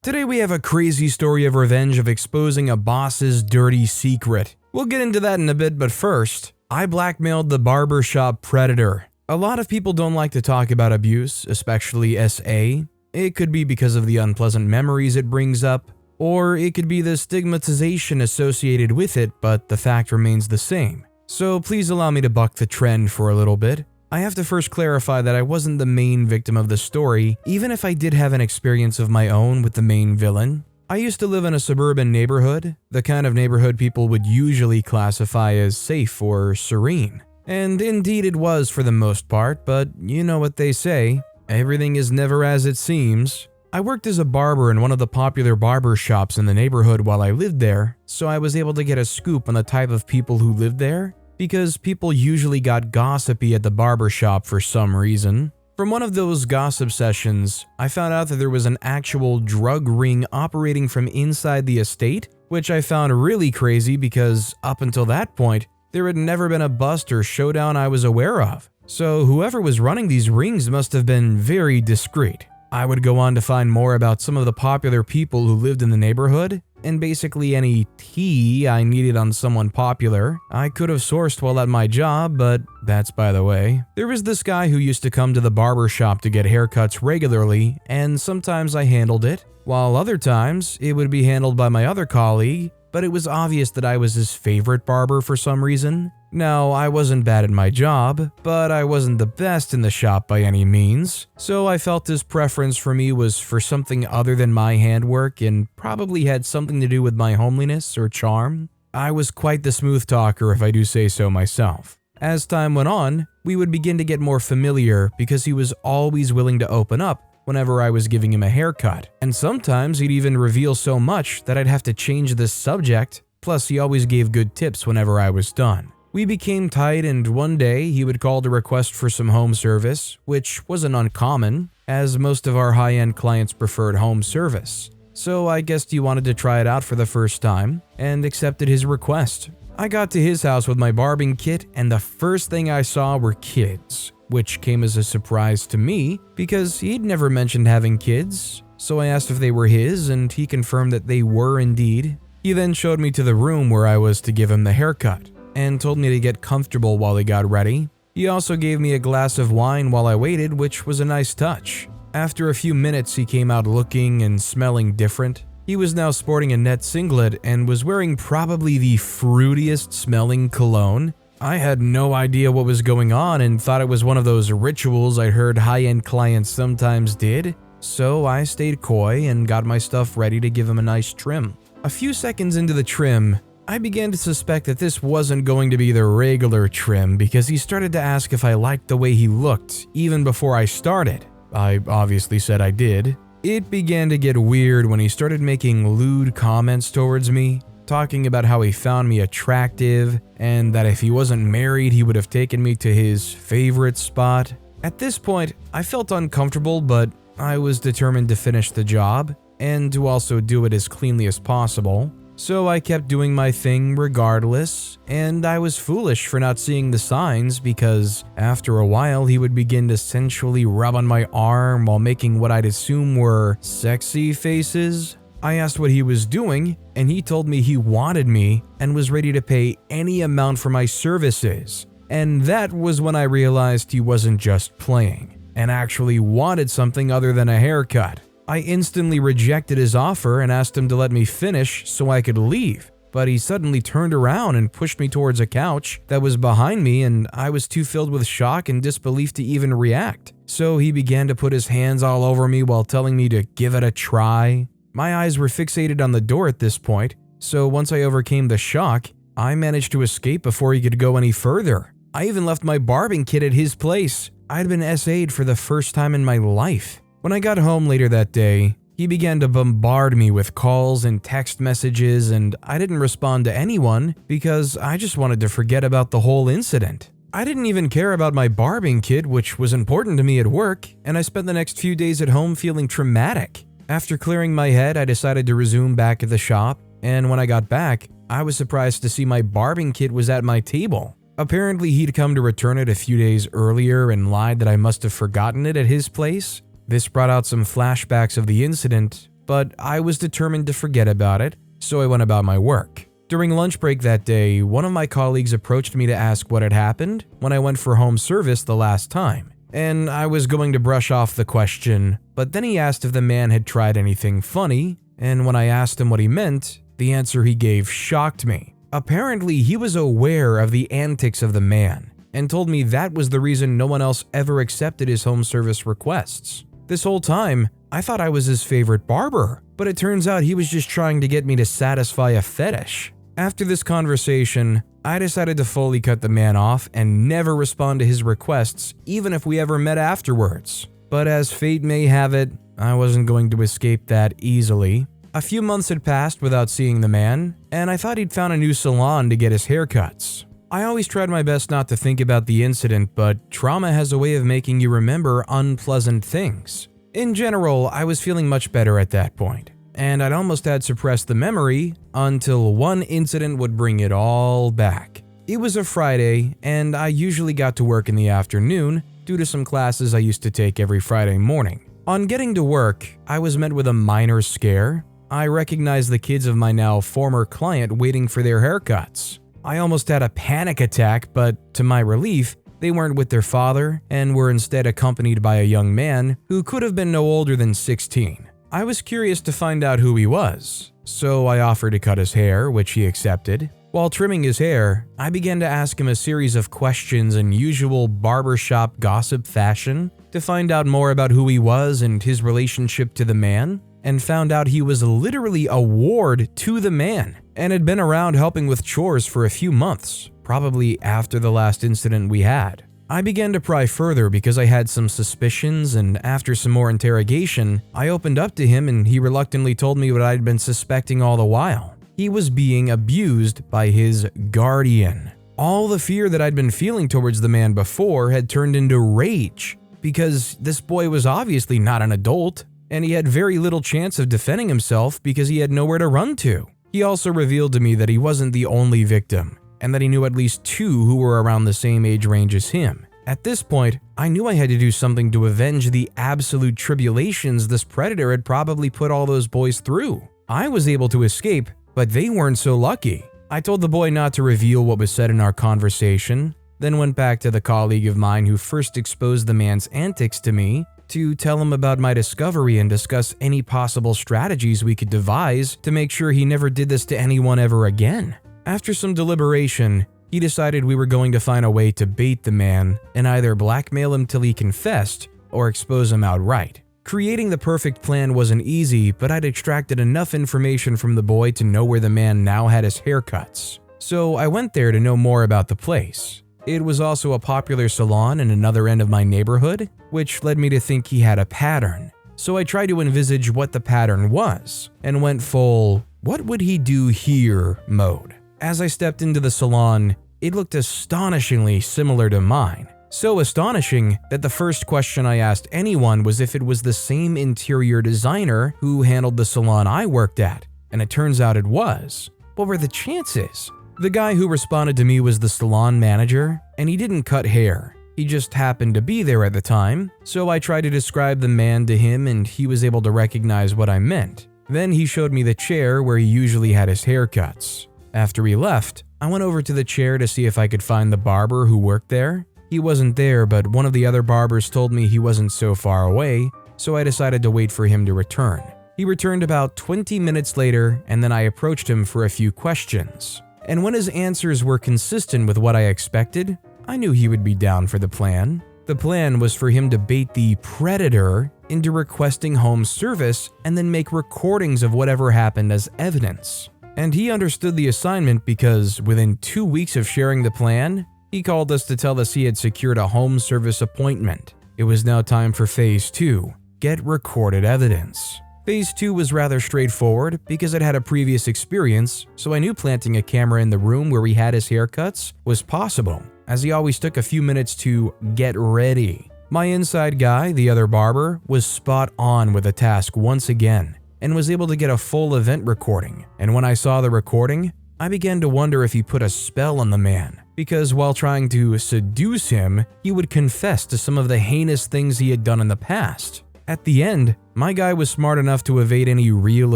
Today we have a crazy story of revenge of exposing a boss's dirty secret. We'll get into that in a bit, but first, I blackmailed the barbershop predator. A lot of people don't like to talk about abuse, especially SA. It could be because of the unpleasant memories it brings up, or it could be the stigmatization associated with it, but the fact remains the same. So please allow me to buck the trend for a little bit. I have to first clarify that I wasn't the main victim of the story, even if I did have an experience of my own with the main villain. I used to live in a suburban neighborhood, the kind of neighborhood people would usually classify as safe or serene. And indeed it was for the most part, but you know what they say, everything is never as it seems. I worked as a barber in one of the popular barbershops in the neighborhood while I lived there, so I was able to get a scoop on the type of people who lived there, because people usually got gossipy at the barbershop for some reason. From one of those gossip sessions, I found out that there was an actual drug ring operating from inside the estate, which I found really crazy because up until that point, there had never been a bust or showdown I was aware of. So whoever was running these rings must have been very discreet. I would go on to find more about some of the popular people who lived in the neighborhood, and basically any tea I needed on someone popular, I could have sourced while at my job, but that's by the way. There was this guy who used to come to the barber shop to get haircuts regularly, and sometimes I handled it, while other times it would be handled by my other colleague, but it was obvious that I was his favorite barber for some reason. Now, I wasn't bad at my job, but I wasn't the best in the shop by any means, so I felt his preference for me was for something other than my handwork and probably had something to do with my homeliness or charm. I was quite the smooth talker if I do say so myself. As time went on, we would begin to get more familiar because he was always willing to open up whenever I was giving him a haircut, and sometimes he'd even reveal so much that I'd have to change the subject, plus he always gave good tips whenever I was done. We became tight, and one day he would call to request for some home service, which wasn't uncommon, as most of our high-end clients preferred home service. So I guessed he wanted to try it out for the first time, and accepted his request. I got to his house with my barbing kit, and the first thing I saw were kids, which came as a surprise to me because he'd never mentioned having kids. So I asked if they were his, and he confirmed that they were indeed. He then showed me to the room where I was to give him the haircut, and told me to get comfortable while he got ready. He also gave me a glass of wine while I waited, which was a nice touch. After a few minutes, he came out looking and smelling different. He was now sporting a net singlet and was wearing probably the fruitiest smelling cologne. I had no idea what was going on and thought it was one of those rituals I heard high-end clients sometimes did, so I stayed coy and got my stuff ready to give him a nice trim. A few seconds into the trim, I began to suspect that this wasn't going to be the regular trim because he started to ask if I liked the way he looked even before I started. I obviously said I did. It began to get weird when he started making lewd comments towards me, talking about how he found me attractive and that if he wasn't married he would have taken me to his favorite spot. At this point, I felt uncomfortable, but I was determined to finish the job and to also do it as cleanly as possible. So I kept doing my thing regardless, and I was foolish for not seeing the signs because after a while he would begin to sensually rub on my arm while making what I'd assume were sexy faces. I asked what he was doing, and he told me he wanted me and was ready to pay any amount for my services. And that was when I realized he wasn't just playing, and actually wanted something other than a haircut. I instantly rejected his offer and asked him to let me finish so I could leave, but he suddenly turned around and pushed me towards a couch that was behind me, and I was too filled with shock and disbelief to even react. So he began to put his hands all over me while telling me to give it a try. My eyes were fixated on the door at this point, so once I overcame the shock, I managed to escape before he could go any further. I even left my barbing kit at his place. I'd been SA'd for the first time in my life. When I got home later that day, he began to bombard me with calls and text messages, and I didn't respond to anyone because I just wanted to forget about the whole incident. I didn't even care about my barbing kit, which was important to me at work, and I spent the next few days at home feeling traumatic. After clearing my head, I decided to resume back at the shop, and when I got back, I was surprised to see my barbing kit was at my table. Apparently, he'd come to return it a few days earlier and lied that I must have forgotten it at his place. This brought out some flashbacks of the incident, but I was determined to forget about it, so I went about my work. During lunch break that day, one of my colleagues approached me to ask what had happened when I went for home service the last time, and I was going to brush off the question, but then he asked if the man had tried anything funny, and when I asked him what he meant, the answer he gave shocked me. Apparently, he was aware of the antics of the man, and told me that was the reason no one else ever accepted his home service requests. This whole time, I thought I was his favorite barber, but it turns out he was just trying to get me to satisfy a fetish. After this conversation, I decided to fully cut the man off and never respond to his requests, even if we ever met afterwards. But as fate may have it, I wasn't going to escape that easily. A few months had passed without seeing the man, and I thought he'd found a new salon to get his haircuts. I always tried my best not to think about the incident, but trauma has a way of making you remember unpleasant things. In general, I was feeling much better at that point, and I'd almost had suppressed the memory until one incident would bring it all back. It was a Friday, and I usually got to work in the afternoon due to some classes I used to take every Friday morning. On getting to work, I was met with a minor scare. I recognized the kids of my now former client waiting for their haircuts. I almost had a panic attack, but to my relief, they weren't with their father and were instead accompanied by a young man who could have been no older than 16. I was curious to find out who he was, so I offered to cut his hair, which he accepted. While trimming his hair, I began to ask him a series of questions in usual barbershop gossip fashion to find out more about who he was and his relationship to the man, and found out he was literally a ward to the man and had been around helping with chores for a few months, probably after the last incident we had. I began to pry further because I had some suspicions, and after some more interrogation, I opened up to him and he reluctantly told me what I'd been suspecting all the while. He was being abused by his guardian. All the fear that I'd been feeling towards the man before had turned into rage, because this boy was obviously not an adult, and he had very little chance of defending himself because he had nowhere to run to. He also revealed to me that he wasn't the only victim, and that he knew at least 2 who were around the same age range as him. At this point, I knew I had to do something to avenge the absolute tribulations this predator had probably put all those boys through. I was able to escape, but they weren't so lucky. I told the boy not to reveal what was said in our conversation, then went back to the colleague of mine who first exposed the man's antics to me to tell him about my discovery and discuss any possible strategies we could devise to make sure he never did this to anyone ever again. After some deliberation, he decided we were going to find a way to bait the man and either blackmail him till he confessed or expose him outright. Creating the perfect plan wasn't easy, but I'd extracted enough information from the boy to know where the man now had his haircuts. So I went there to know more about the place. It was also a popular salon in another end of my neighborhood, which led me to think he had a pattern. So I tried to envisage what the pattern was, and went full, "what would he do here" mode. As I stepped into the salon, it looked astonishingly similar to mine. So astonishing that the first question I asked anyone was if it was the same interior designer who handled the salon I worked at, and it turns out it was. What were the chances? The guy who responded to me was the salon manager, and he didn't cut hair. He just happened to be there at the time, so I tried to describe the man to him and he was able to recognize what I meant. Then he showed me the chair where he usually had his haircuts. After he left, I went over to the chair to see if I could find the barber who worked there. He wasn't there, but one of the other barbers told me he wasn't so far away, so I decided to wait for him to return. He returned about 20 minutes later, and then I approached him for a few questions. And when his answers were consistent with what I expected, I knew he would be down for the plan. The plan was for him to bait the predator into requesting home service and then make recordings of whatever happened as evidence. And he understood the assignment because within 2 weeks of sharing the plan, he called us to tell us he had secured a home service appointment. It was now time for Phase 2, get recorded evidence. Phase 2 was rather straightforward because I'd had a previous experience, so I knew planting a camera in the room where he had his haircuts was possible, as he always took a few minutes to get ready. My inside guy, the other barber, was spot on with the task once again, and was able to get a full event recording. And when I saw the recording, I began to wonder if he put a spell on the man, because while trying to seduce him, he would confess to some of the heinous things he had done in the past. At the end, my guy was smart enough to evade any real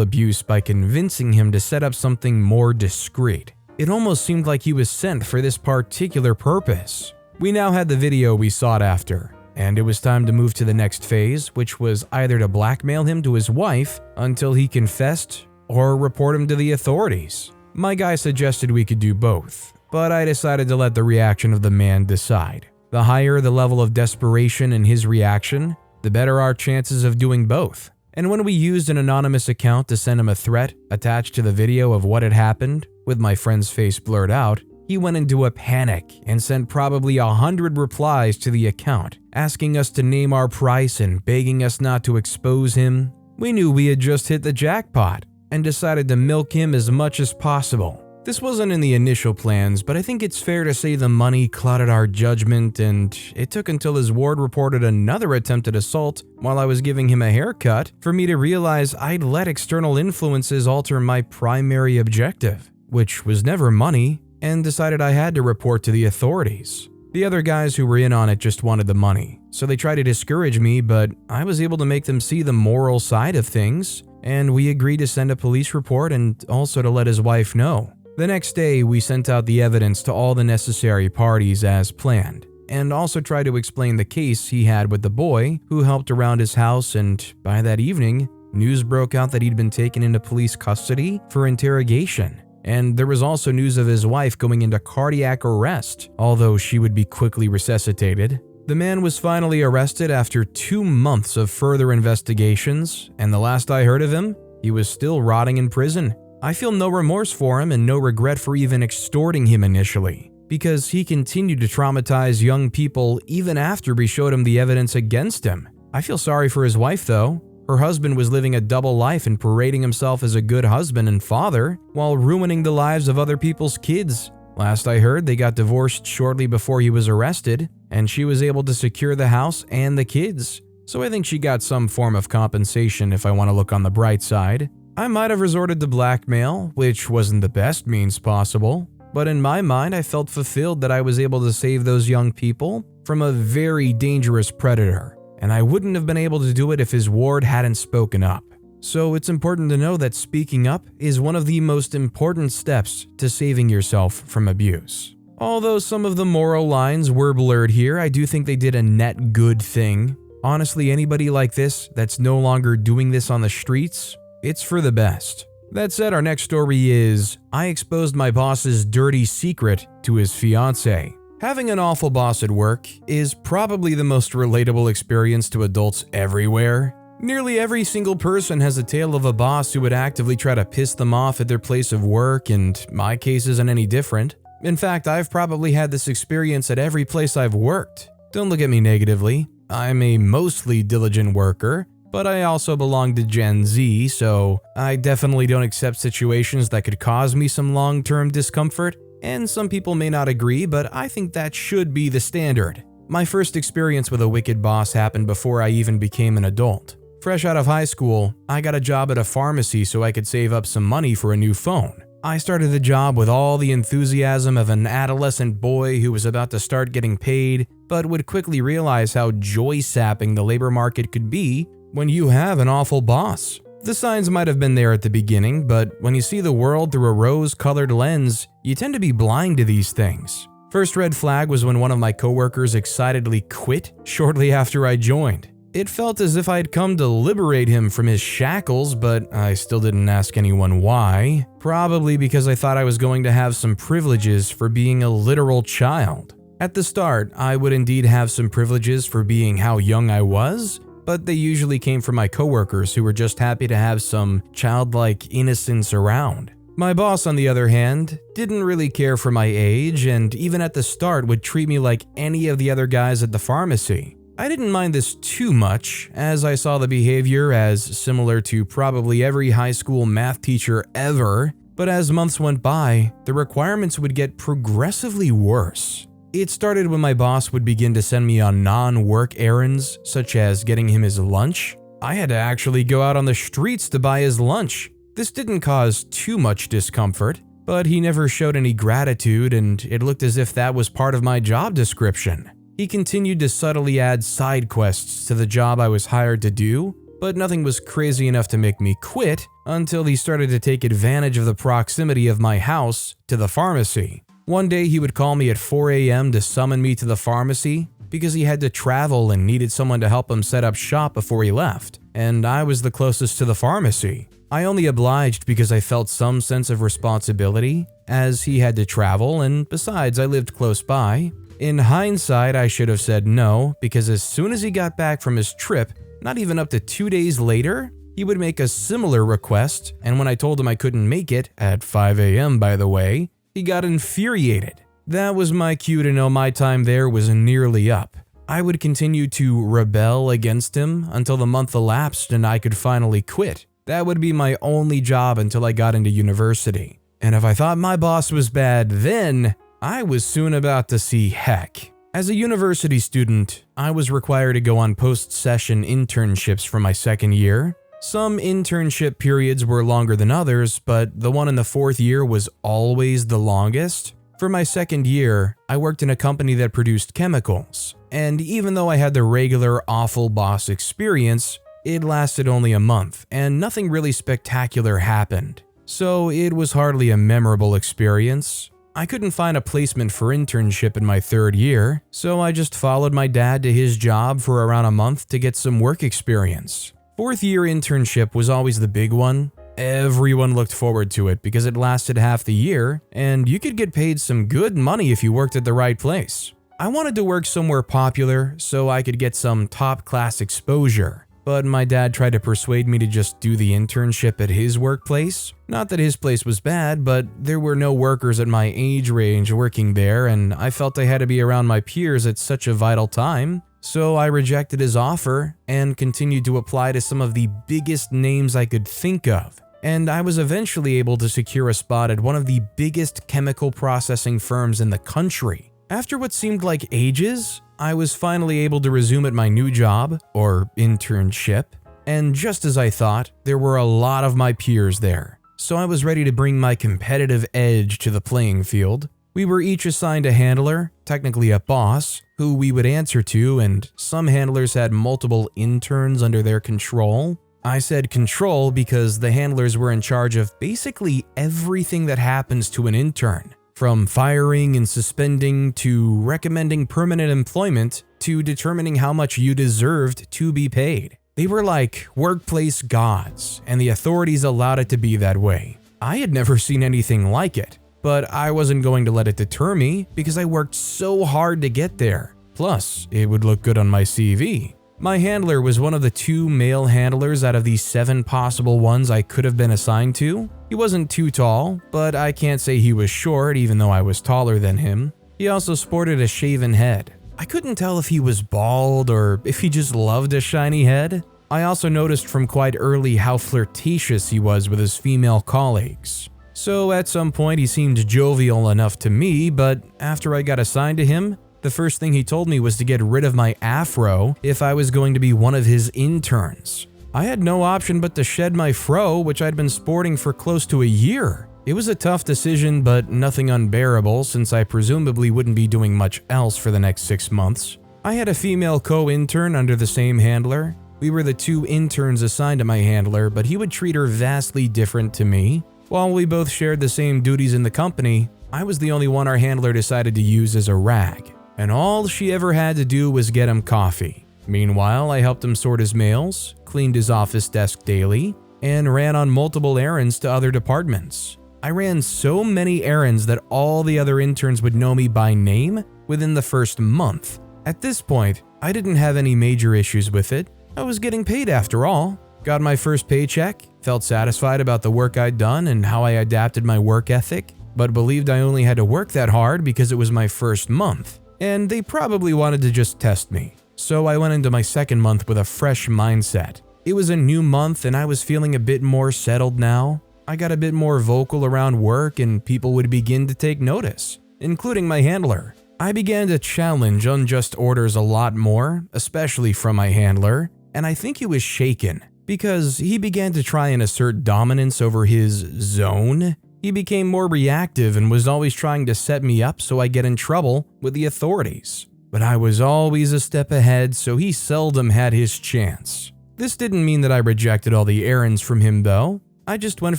abuse by convincing him to set up something more discreet. It almost seemed like he was sent for this particular purpose. We now had the video we sought after, and it was time to move to the next phase, which was either to blackmail him to his wife until he confessed or report him to the authorities. My guy suggested we could do both, but I decided to let the reaction of the man decide. The higher the level of desperation in his reaction, the better our chances of doing both. And when we used an anonymous account to send him a threat attached to the video of what had happened, with my friend's face blurred out, he went into a panic and sent probably 100 replies to the account, asking us to name our price and begging us not to expose him. We knew we had just hit the jackpot and decided to milk him as much as possible. This wasn't in the initial plans, but I think it's fair to say the money clouded our judgment, and it took until his ward reported another attempted assault while I was giving him a haircut for me to realize I'd let external influences alter my primary objective, which was never money, and decided I had to report to the authorities. The other guys who were in on it just wanted the money, so they tried to discourage me, but I was able to make them see the moral side of things, and we agreed to send a police report and also to let his wife know. The next day, we sent out the evidence to all the necessary parties as planned, and also tried to explain the case he had with the boy who helped around his house, and by that evening, news broke out that he'd been taken into police custody for interrogation. And there was also news of his wife going into cardiac arrest, although she would be quickly resuscitated. The man was finally arrested after 2 months of further investigations, and the last I heard of him, he was still rotting in prison. I feel no remorse for him and no regret for even extorting him initially, because he continued to traumatize young people even after we showed him the evidence against him. I feel sorry for his wife though. Her husband was living a double life and parading himself as a good husband and father while ruining the lives of other people's kids. Last I heard, they got divorced shortly before he was arrested, and she was able to secure the house and the kids. So I think she got some form of compensation if I want to look on the bright side. I might have resorted to blackmail, which wasn't the best means possible, but in my mind I felt fulfilled that I was able to save those young people from a very dangerous predator, and I wouldn't have been able to do it if his ward hadn't spoken up. So it's important to know that speaking up is one of the most important steps to saving yourself from abuse. Although some of the moral lines were blurred here, I do think they did a net good thing. Honestly, anybody like this that's no longer doing this on the streets, it's for the best. That said, our next story is, I exposed my boss's dirty secret to his fiance. Having an awful boss at work is probably the most relatable experience to adults everywhere. Nearly every single person has a tale of a boss who would actively try to piss them off at their place of work, and my case isn't any different. In fact, I've probably had this experience at every place I've worked. Don't look at me negatively. I'm a mostly diligent worker, but I also belong to Gen Z, so I definitely don't accept situations that could cause me some long-term discomfort, and some people may not agree, but I think that should be the standard. My first experience with a wicked boss happened before I even became an adult. Fresh out of high school, I got a job at a pharmacy so I could save up some money for a new phone. I started the job with all the enthusiasm of an adolescent boy who was about to start getting paid, but would quickly realize how joy-sapping the labor market could be when you have an awful boss. The signs might have been there at the beginning, but when you see the world through a rose-colored lens, you tend to be blind to these things. First red flag was when one of my coworkers excitedly quit shortly after I joined. It felt as if I'd come to liberate him from his shackles, but I still didn't ask anyone why. Probably because I thought I was going to have some privileges for being a literal child. At the start, I would indeed have some privileges for being how young I was, but they usually came from my coworkers who were just happy to have some childlike innocence around. My boss, on the other hand, didn't really care for my age, and even at the start would treat me like any of the other guys at the pharmacy. I didn't mind this too much, as I saw the behavior as similar to probably every high school math teacher ever, but as months went by, the requirements would get progressively worse. It started when my boss would begin to send me on non-work errands, such as getting him his lunch. I had to actually go out on the streets to buy his lunch. This didn't cause too much discomfort, but he never showed any gratitude, and it looked as if that was part of my job description. He continued to subtly add side quests to the job I was hired to do, but nothing was crazy enough to make me quit until he started to take advantage of the proximity of my house to the pharmacy. One day he would call me at 4 a.m. to summon me to the pharmacy because he had to travel and needed someone to help him set up shop before he left, and I was the closest to the pharmacy. I only obliged because I felt some sense of responsibility, as he had to travel, and besides, I lived close by. In hindsight, I should have said no, because as soon as he got back from his trip, not even up to 2 days later, he would make a similar request, and when I told him I couldn't make it, at 5 a.m. by the way, he got infuriated. That was my cue to know my time there was nearly up. I would continue to rebel against him until the month elapsed and I could finally quit. That would be my only job until I got into university. And if I thought my boss was bad then, I was soon about to see heck. As a university student, I was required to go on post-session internships for my second year. Some internship periods were longer than others, but the one in the fourth year was always the longest. For my second year, I worked in a company that produced chemicals, and even though I had the regular awful boss experience, it lasted only a month, and nothing really spectacular happened. So it was hardly a memorable experience. I couldn't find a placement for internship in my third year, so I just followed my dad to his job for around a month to get some work experience. Fourth year internship was always the big one. Everyone looked forward to it because it lasted half the year, and you could get paid some good money if you worked at the right place. I wanted to work somewhere popular so I could get some top-class exposure, but my dad tried to persuade me to just do the internship at his workplace. Not that his place was bad, but there were no workers at my age range working there, and I felt I had to be around my peers at such a vital time. So I rejected his offer and continued to apply to some of the biggest names I could think of. And I was eventually able to secure a spot at one of the biggest chemical processing firms in the country. After what seemed like ages, I was finally able to resume at my new job, or internship, and just as I thought, there were a lot of my peers there. So I was ready to bring my competitive edge to the playing field. We were each assigned a handler, technically a boss, who we would answer to, and some handlers had multiple interns under their control. I said control because the handlers were in charge of basically everything that happens to an intern, from firing and suspending to recommending permanent employment to determining how much you deserved to be paid. They were like workplace gods, and the authorities allowed it to be that way. I had never seen anything like it, but I wasn't going to let it deter me because I worked so hard to get there. Plus, it would look good on my CV. My handler was one of the 2 male handlers out of the 7 possible ones I could have been assigned to. He wasn't too tall, but I can't say he was short even though I was taller than him. He also sported a shaven head. I couldn't tell if he was bald or if he just loved a shiny head. I also noticed from quite early how flirtatious he was with his female colleagues. So at some point he seemed jovial enough to me, but after I got assigned to him, the first thing he told me was to get rid of my afro if I was going to be one of his interns. I had no option but to shed my fro, which I'd been sporting for close to a year. It was a tough decision, but nothing unbearable since I presumably wouldn't be doing much else for the next 6 months. I had a female co-intern under the same handler. We were the 2 interns assigned to my handler, but he would treat her vastly different to me. While we both shared the same duties in the company, I was the only one our handler decided to use as a rag, and all she ever had to do was get him coffee. Meanwhile, I helped him sort his mails, cleaned his office desk daily, and ran on multiple errands to other departments. I ran so many errands that all the other interns would know me by name within the first month. At this point, I didn't have any major issues with it. I was getting paid after all. Got my first paycheck, felt satisfied about the work I'd done and how I adapted my work ethic, but believed I only had to work that hard because it was my first month, and they probably wanted to just test me. So I went into my second month with a fresh mindset. It was a new month and I was feeling a bit more settled now. I got a bit more vocal around work and people would begin to take notice, including my handler. I began to challenge unjust orders a lot more, especially from my handler, and I think he was shaken because he began to try and assert dominance over his zone. He became more reactive and was always trying to set me up so I get in trouble with the authorities. but I was always a step ahead, so he seldom had his chance. This didn't mean that I rejected all the errands from him though. I just went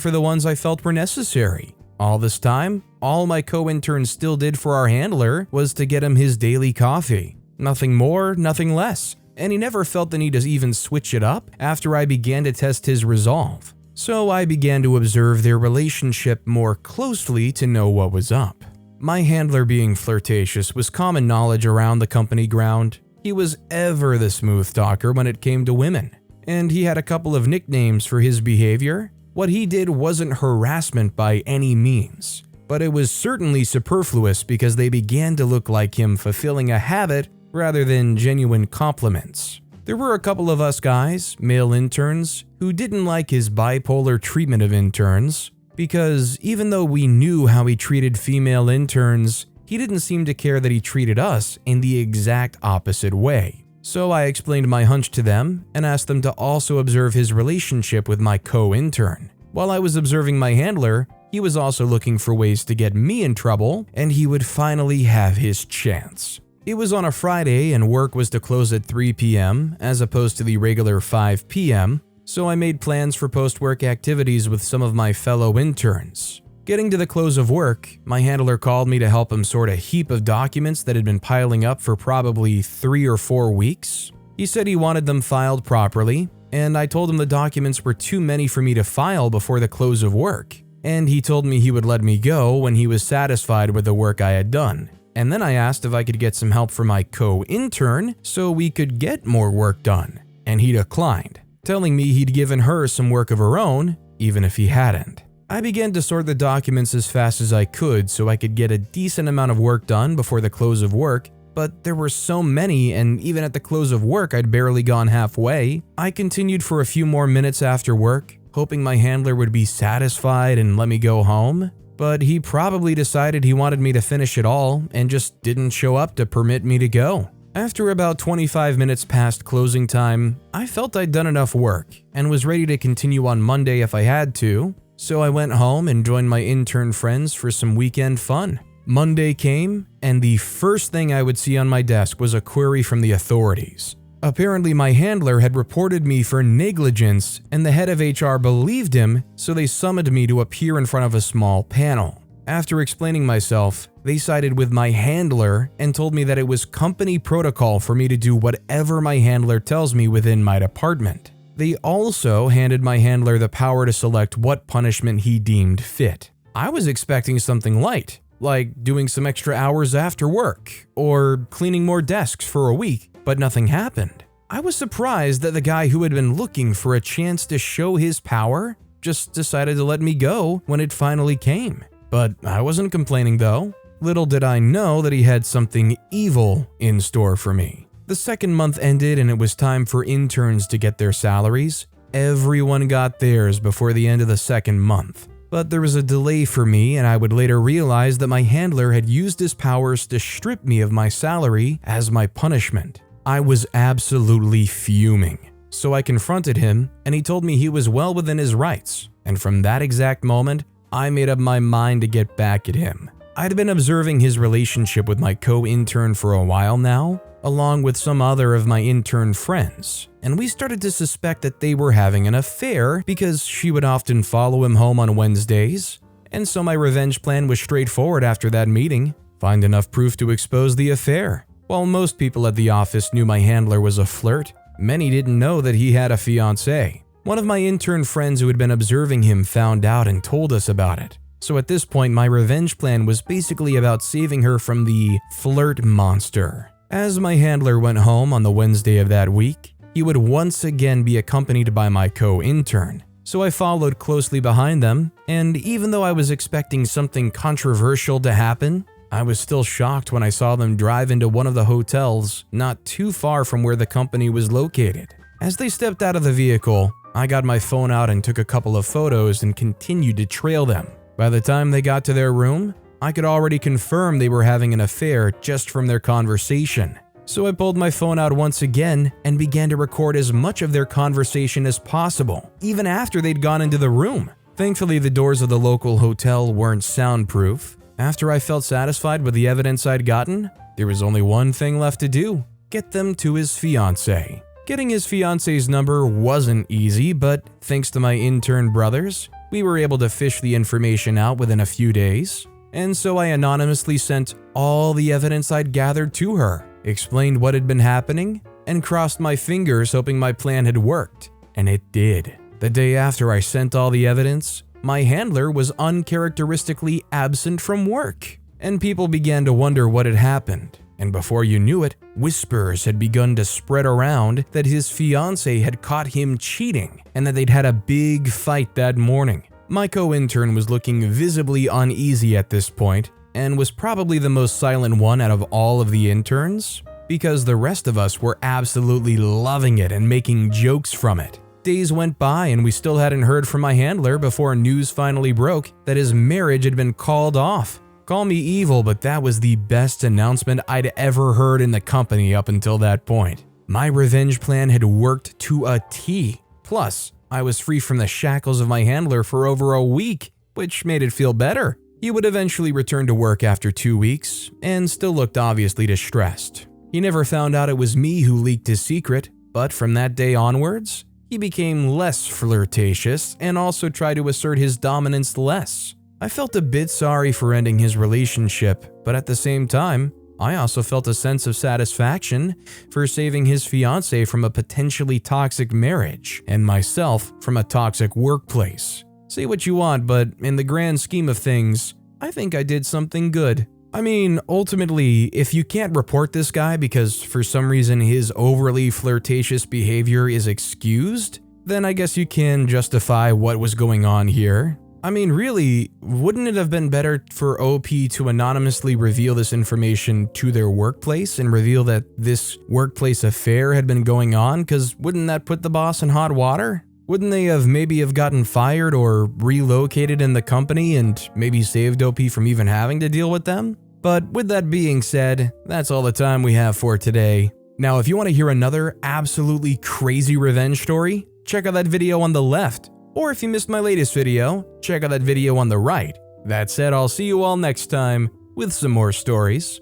for the ones I felt were necessary. All this time, all my co-interns still did for our handler was to get him his daily coffee. Nothing more, nothing less. And he never felt the need to even switch it up after I began to test his resolve. So I began to observe their relationship more closely to know what was up. My handler being flirtatious was common knowledge around the company ground. He was ever the smooth talker when it came to women. And he had a couple of nicknames for his behavior. What he did wasn't harassment by any means, but it was certainly superfluous because they began to look like him fulfilling a habit rather than genuine compliments. There were a couple of us guys, male interns, who didn't like his bipolar treatment of interns because even though we knew how he treated female interns, he didn't seem to care that he treated us in the exact opposite way. So I explained my hunch to them and asked them to also observe his relationship with my co-intern. While I was observing my handler, he was also looking for ways to get me in trouble, and he would finally have his chance. It was on a Friday and work was to close at 3 p.m. as opposed to the regular 5 p.m., so I made plans for post-work activities with some of my fellow interns. Getting to the close of work, my handler called me to help him sort a heap of documents that had been piling up for probably 3 or 4 weeks. He said he wanted them filed properly, and I told him the documents were too many for me to file before the close of work. And he told me he would let me go when he was satisfied with the work I had done. And then I asked if I could get some help from my co-intern so we could get more work done. And he declined, telling me he'd given her some work of her own, even if he hadn't. I began to sort the documents as fast as I could so I could get a decent amount of work done before the close of work, but there were so many and even at the close of work I'd barely gone halfway. I continued for a few more minutes after work, hoping my handler would be satisfied and let me go home, but he probably decided he wanted me to finish it all and just didn't show up to permit me to go. After about 25 minutes past closing time, I felt I'd done enough work and was ready to continue on Monday if I had to. So I went home and joined my intern friends for some weekend fun. Monday came, and the first thing I would see on my desk was a query from the authorities. Apparently my handler had reported me for negligence, and the head of HR believed him, so they summoned me to appear in front of a small panel. After explaining myself, they sided with my handler and told me that it was company protocol for me to do whatever my handler tells me within my department. They also handed my handler the power to select what punishment he deemed fit. I was expecting something light, like doing some extra hours after work, or cleaning more desks for a week, but nothing happened. I was surprised that the guy who had been looking for a chance to show his power just decided to let me go when it finally came. But I wasn't complaining though. Little did I know that he had something evil in store for me. The second month ended and it was time for interns to get their salaries. Everyone got theirs before the end of the second month. But there was a delay for me, and I would later realize that my handler had used his powers to strip me of my salary as my punishment. I was absolutely fuming. So I confronted him, and he told me he was well within his rights. And from that exact moment, I made up my mind to get back at him. I'd been observing his relationship with my co-intern for a while now, along with some other of my intern friends, and we started to suspect that they were having an affair because she would often follow him home on Wednesdays. And so my revenge plan was straightforward after that meeting: find enough proof to expose the affair. While most people at the office knew my handler was a flirt, many didn't know that he had a fiance. One of my intern friends who had been observing him found out and told us about it. So at this point, my revenge plan was basically about saving her from the flirt monster. As my handler went home on the Wednesday of that week, he would once again be accompanied by my co-intern. So I followed closely behind them, and even though I was expecting something controversial to happen, I was still shocked when I saw them drive into one of the hotels not too far from where the company was located. As they stepped out of the vehicle, I got my phone out and took a couple of photos and continued to trail them. By the time they got to their room, I could already confirm they were having an affair just from their conversation. So I pulled my phone out once again and began to record as much of their conversation as possible, even after they'd gone into the room. Thankfully, the doors of the local hotel weren't soundproof. After I felt satisfied with the evidence I'd gotten, There was only one thing left to do: get them to his fiance. Getting his fiance's number wasn't easy, but thanks to my intern brothers, we were able to fish the information out within a few days. And so I anonymously sent all the evidence I'd gathered to her, explained what had been happening, and crossed my fingers hoping my plan had worked. And it did. The day after I sent all the evidence, my handler was uncharacteristically absent from work, and people began to wonder what had happened. And before you knew it, whispers had begun to spread around that his fiancé had caught him cheating and that they'd had a big fight that morning. My co-intern was looking visibly uneasy at this point and was probably the most silent one out of all of the interns, because the rest of us were absolutely loving it and making jokes from it. Days went by and we still hadn't heard from my handler before news finally broke that his marriage had been called off. Call me evil, but that was the best announcement I'd ever heard in the company up until that point. My revenge plan had worked to a T. Plus, I was free from the shackles of my handler for over a week, which made it feel better. He would eventually return to work after 2 weeks and still looked obviously distressed. He never found out it was me who leaked his secret, but from that day onwards, he became less flirtatious and also tried to assert his dominance less. I felt a bit sorry for ending his relationship, but at the same time, I also felt a sense of satisfaction for saving his fiancée from a potentially toxic marriage and myself from a toxic workplace. Say what you want, but in the grand scheme of things, I think I did something good. I mean, ultimately, if you can't report this guy because for some reason his overly flirtatious behavior is excused, then I guess you can justify what was going on here. I mean, really, wouldn't it have been better for OP to anonymously reveal this information to their workplace and reveal that this workplace affair had been going on? Because wouldn't that put the boss in hot water? Wouldn't they have maybe gotten fired or relocated in the company and maybe saved OP from even having to deal with them? But with that being said, that's all the time we have for today. Now, if you want to hear another absolutely crazy revenge story, check out that video on the left. Or if you missed my latest video, check out that video on the right. That said, I'll see you all next time with some more stories.